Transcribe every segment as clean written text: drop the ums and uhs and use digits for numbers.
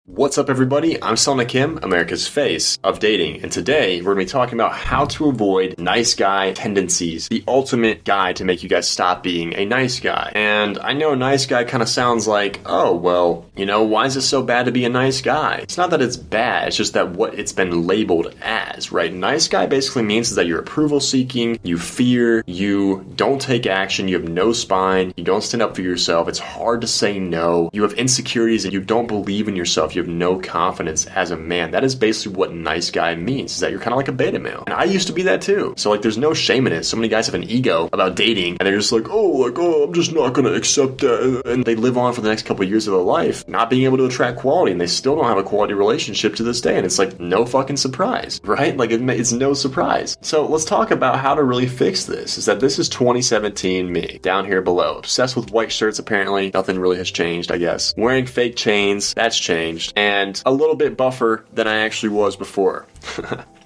What's up, everybody? I'm Selna Kim, America's face of dating, and today we're going to be talking about how to avoid nice guy tendencies, the ultimate guide to make you guys stop being a nice guy. And I know nice guy kind of sounds like, oh, well, why is it so bad to be a nice guy? It's not that it's bad, it's just that what it's been labeled as, right? Nice guy basically means is that you're approval seeking, you fear, you don't take action, you have no spine, you don't stand up for yourself, it's hard to say no, you have insecurities and you don't believe in yourself. You have no confidence as a man. That is basically what nice guy means, is that you're kind of like a beta male. And I used to be that too. So there's no shame in it. So many guys have an ego about dating and they're just like, I'm just not going to accept that. And they live on for the next couple of years of their life, not being able to attract quality, and they still don't have a quality relationship to this day. And it's like, no fucking surprise, right? It's no surprise. So let's talk about how to really fix this. Is that this is 2017 me, down here below. Obsessed with white shirts, apparently. Nothing really has changed, I guess. Wearing fake chains, that's changed. And a little bit buffer than I actually was before.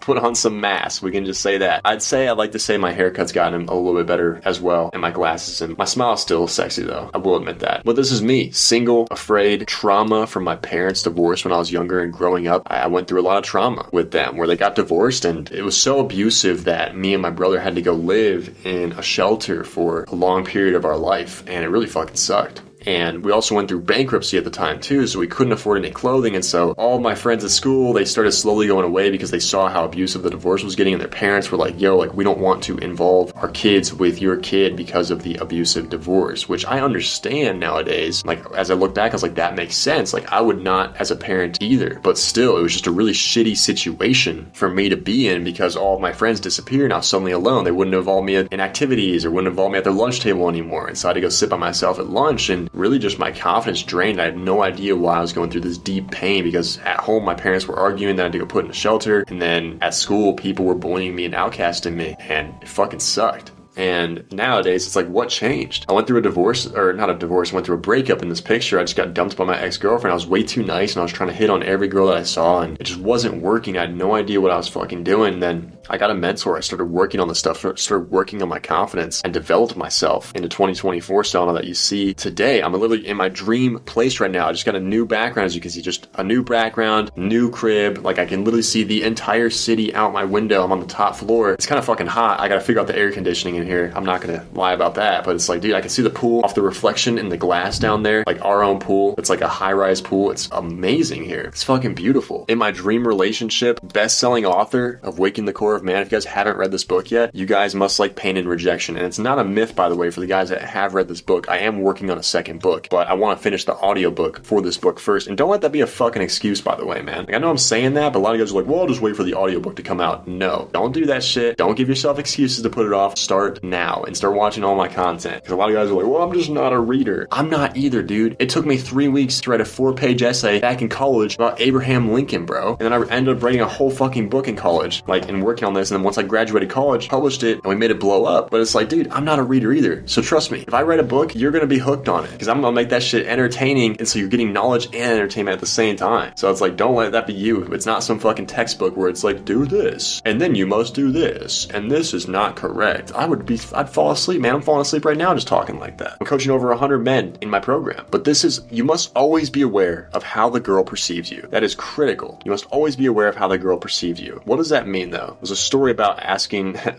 Put on some masks, we can just say that. I'd like to say my haircut's gotten a little bit better as well, and my glasses, and my smile's still sexy though, I will admit that. But this is me, single, afraid, trauma from my parents' divorce when I was younger and growing up. I went through a lot of trauma with them, where they got divorced, and it was so abusive that me and my brother had to go live in a shelter for a long period of our life, and it really fucking sucked. And we also went through bankruptcy at the time too, so we couldn't afford any clothing. And so all my friends at school, they started slowly going away because they saw how abusive the divorce was getting, and their parents were like, we don't want to involve our kids with your kid because of the abusive divorce, which I understand nowadays. As I look back, I was like, that makes sense. I would not as a parent either, but still, it was just a really shitty situation for me to be in because all of my friends disappeared and I was suddenly alone. They wouldn't involve me in activities or wouldn't involve me at their lunch table anymore. And so I had to go sit by myself at lunch, and really just my confidence drained. I had no idea why I was going through this deep pain because at home my parents were arguing that I had to go put in a shelter, and then at school people were bullying me and outcasting me, and it fucking sucked. And nowadays, it's like, what changed? I went through a divorce, or not a divorce, I went through a breakup in this picture. I just got dumped by my ex-girlfriend. I was way too nice, and I was trying to hit on every girl that I saw, and it just wasn't working. I had no idea what I was fucking doing. And then I got a mentor. I started working on the stuff, started working on my confidence, and developed myself into 2024 Selna that you see today. I'm literally in my dream place right now. I just got a new background, as you can see, just a new background, new crib. I can literally see the entire city out my window. I'm on the top floor. It's kind of fucking hot. I gotta figure out the air conditioning in here. I'm not gonna lie about that, but it's like, dude, I can see the pool off the reflection in the glass down there, our own pool. It's like a high-rise pool. It's amazing here. It's fucking beautiful. In my dream relationship, best-selling author of Waking the Core of Man. If you guys haven't read this book yet, you guys must like pain and rejection. And it's not a myth, by the way, for the guys that have read this book. I am working on a second book, but I want to finish the audiobook for this book first. And don't let that be a fucking excuse, by the way, man. I know I'm saying that, but a lot of guys are like, well, I'll just wait for the audiobook to come out. No, don't do that shit. Don't give yourself excuses to put it off. Start now and start watching all my content. Because a lot of guys are like, well, I'm just not a reader. I'm not either, dude. It took me 3 weeks to write a 4-page essay back in college about Abraham Lincoln, bro. And then I ended up writing a whole fucking book in college, and working on this. And then once I graduated college, published it, and we made it blow up. But it's like, dude, I'm not a reader either. So trust me, if I write a book, you're going to be hooked on it, because I'm going to make that shit entertaining. And so you're getting knowledge and entertainment at the same time. So it's like, don't let that be you. It's not some fucking textbook where it's like, do this, and then you must do this, and this is not correct. I'd fall asleep, man. I'm falling asleep right now just talking like that. I'm coaching over 100 men in my program. But you must always be aware of how the girl perceives you. That is critical. You must always be aware of how the girl perceives you. What does that mean, though? There's a story about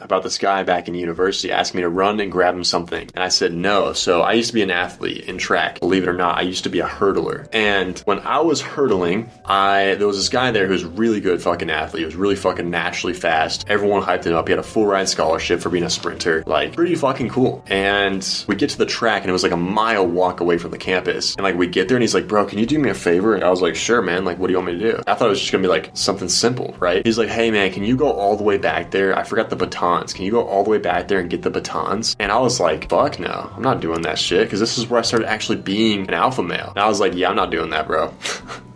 about this guy back in university asking me to run and grab him something. And I said no. So I used to be an athlete in track. Believe it or not, I used to be a hurtler. And when I was hurdling, there was this guy there who was a really good fucking athlete. He was really fucking naturally fast. Everyone hyped him up. He had a full ride scholarship for being a sprinter. Pretty fucking cool. And we get to the track, and it was a mile walk away from the campus. And we get there, and he's like, bro, can you do me a favor? And I was like, sure, man. What do you want me to do? I thought it was just gonna be something simple, right? He's like, hey, man, can you go all the way back there? I forgot the batons. Can you go all the way back there and get the batons? And I was like, fuck no, I'm not doing that shit, because this is where I started actually being an alpha male. And I was like, yeah, I'm not doing that, bro.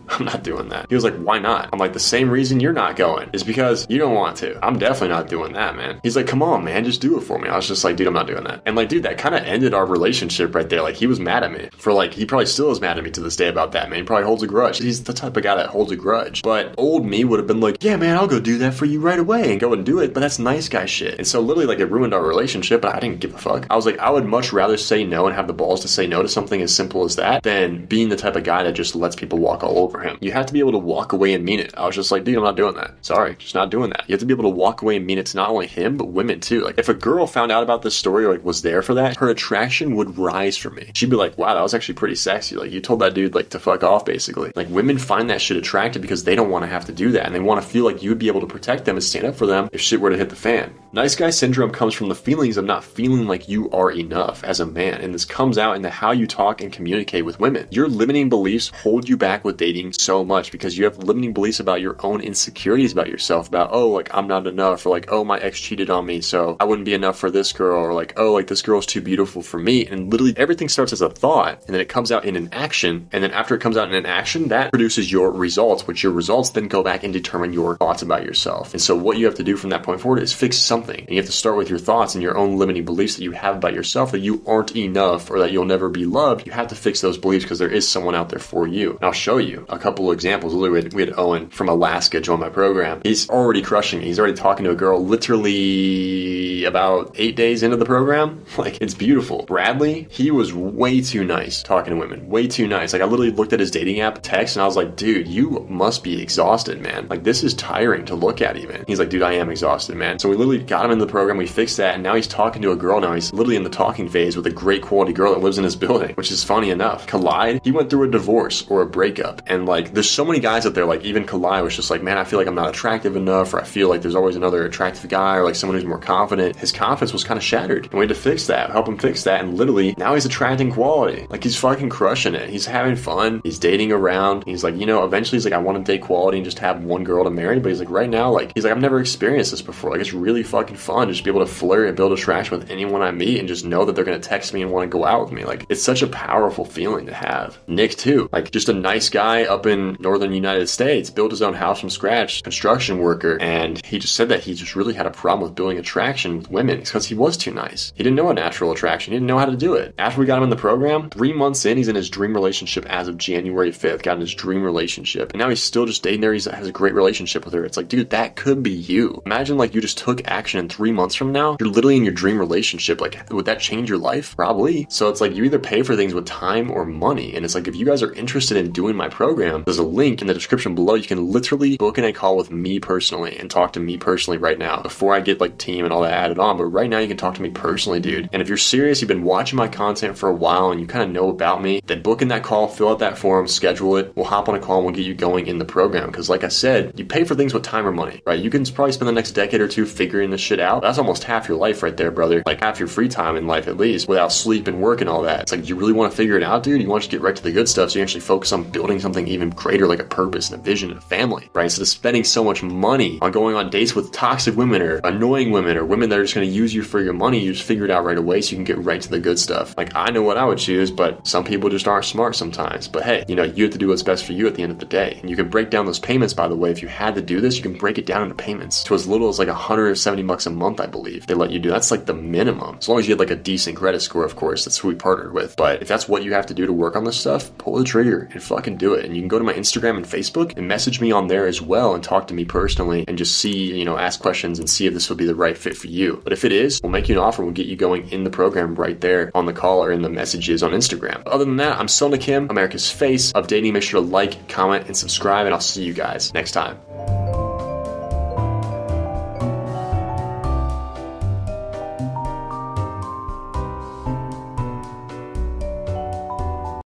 I'm not doing that. He was like, why not? I'm like, the same reason you're not going is because you don't want to. I'm definitely not doing that, man. He's like, come on, man, just do it for me. I was just like, dude, I'm not doing that. And dude, that kind of ended our relationship right there. He was mad at me for he probably still is mad at me to this day about that, man. He probably holds a grudge. He's the type of guy that holds a grudge. But old me would have been like, yeah, man, I'll go do that for you right away and go and do it. But that's nice guy shit. And so literally it ruined our relationship, but I didn't give a fuck. I was like, I would much rather say no and have the balls to say no to something as simple as that than being the type of guy that just lets people walk all over him. You have to be able to walk away and mean it. I was just like, dude, I'm not doing that. Sorry, just not doing that. You have to be able to walk away and mean it to not only him, but women too. Like, if a girl found out about this story or like was there for that, her attraction would rise for me. She'd be like, wow, that was actually pretty sexy. Like, you told that dude like to fuck off, basically. Like, women find that shit attractive because they don't want to have to do that, and they want to feel like you would be able to protect them and stand up for them if shit were to hit the fan. Nice guy syndrome comes from the feelings of not feeling like you are enough as a man, and this comes out in the how you talk and communicate with women. Your limiting beliefs hold you back with dating so much because you have limiting beliefs about your own insecurities about yourself, about, oh, like, I'm not enough, or like, oh, my ex cheated on me, so I wouldn't be enough for this girl, or like, oh, like, this girl's too beautiful for me. And literally everything starts as a thought, and then it comes out in an action, and then after it comes out in an action, that produces your results, which your results then go back and determine your thoughts about yourself. And so what you have to do from that point forward is fix something. And you have to start with your thoughts and your own limiting beliefs that you have about yourself, that you aren't enough or that you'll never be loved. You have to fix those beliefs because there is someone out there for you. And I'll show you a couple of examples. Literally, we had Owen from Alaska join my program. He's already crushing it. He's already talking to a girl literally about 8 days into the program. Like, it's beautiful. Bradley, he was way too nice talking to women. Way too nice. Like, I literally looked at his dating app text and I was like, dude, you must be exhausted, man. Like, this is tiring to look at even. He's like, dude, I am exhausted, man. So we literally got him in the program. We fixed that. And now he's talking to a girl. Now he's literally in the talking phase with a great quality girl that lives in his building, which is funny enough. Collide, he went through a divorce or a breakup. And like, there's so many guys out there, like even Collide was just like, man, I feel like I'm not attractive enough, or I feel like there's always another attractive guy, or like someone who's more confident. His confidence was kind of shattered. And we had to fix that, help him fix that. And literally now he's attracting quality. Like, he's fucking crushing it. He's having fun. He's dating around. He's like, you know, eventually he's like, I want to date quality and just have one girl to marry. But he's like, right now, like, he's like, I've never experienced this before. Like, it's really fucking fun to just be able to flirt and build attraction with anyone I meet and just know that they're going to text me and want to go out with me. Like, it's such a powerful feeling to have. Nick too, like, just a nice guy up in northern United States, built his own house from scratch, construction worker, and he just said that he just really had a problem with building attraction with women because he was too nice. He didn't know a natural attraction. He didn't know how to do it. After we got him in the program, 3 months in, he's in his dream relationship as of January 5th, got in his dream relationship, and now he's still just dating her. He has a great relationship with her. It's like, dude, that could be you. Imagine like you just took action and 3 months from now, you're literally in your dream relationship. Like, would that change your life? Probably. So it's like, you either pay for things with time or money. And it's like, if you guys are interested in doing my program, there's a link in the description below. You can literally book in a call with me personally and talk to me personally right now before I get like team and all that added on. But right now you can talk to me personally, dude. And if you're serious, you've been watching my content for a while and you kind of know about me, then book in that call, fill out that form, schedule it. We'll hop on a call and we'll get you going in the program. Because like I said, you pay for things with time or money, right? You can probably spend the next decade or two figuring this shit out. That's almost half your life right there, brother. Like half your free time in life at least, without sleep and work and all that. It's like, you really want to figure it out, dude? You want to get right to the good stuff so you actually focus on building something even greater, like a purpose and a vision and a family, right? Instead of spending so much money on going on dates with toxic women or annoying women or women that are just going to use you for your money, you just figure it out right away so you can get right to the good stuff. Like, I know what I would choose, but some people just aren't smart sometimes. But hey, you know, you have to do what's best for you at the end of the day. And you can break down those payments, by the way. If you had to do this, you can break it down into payments to as little as like $170 a month, I believe. They let you do. That's like the minimum. As long as you had like a decent credit score, of course. That's who we partnered with. But if that's what you have to do to work on this stuff, pull the trigger and fucking do it. And you can go to my Instagram and Facebook and message me on there as well and talk to me personally and just see, you know, ask questions and see if this will be the right fit for you. But if it is, we'll make you an offer. We'll get you going in the program right there on the call or in the messages on Instagram. Other than that, I'm Selna Kim, America's face of dating. Make sure to like, comment, and subscribe, and I'll see you guys next time.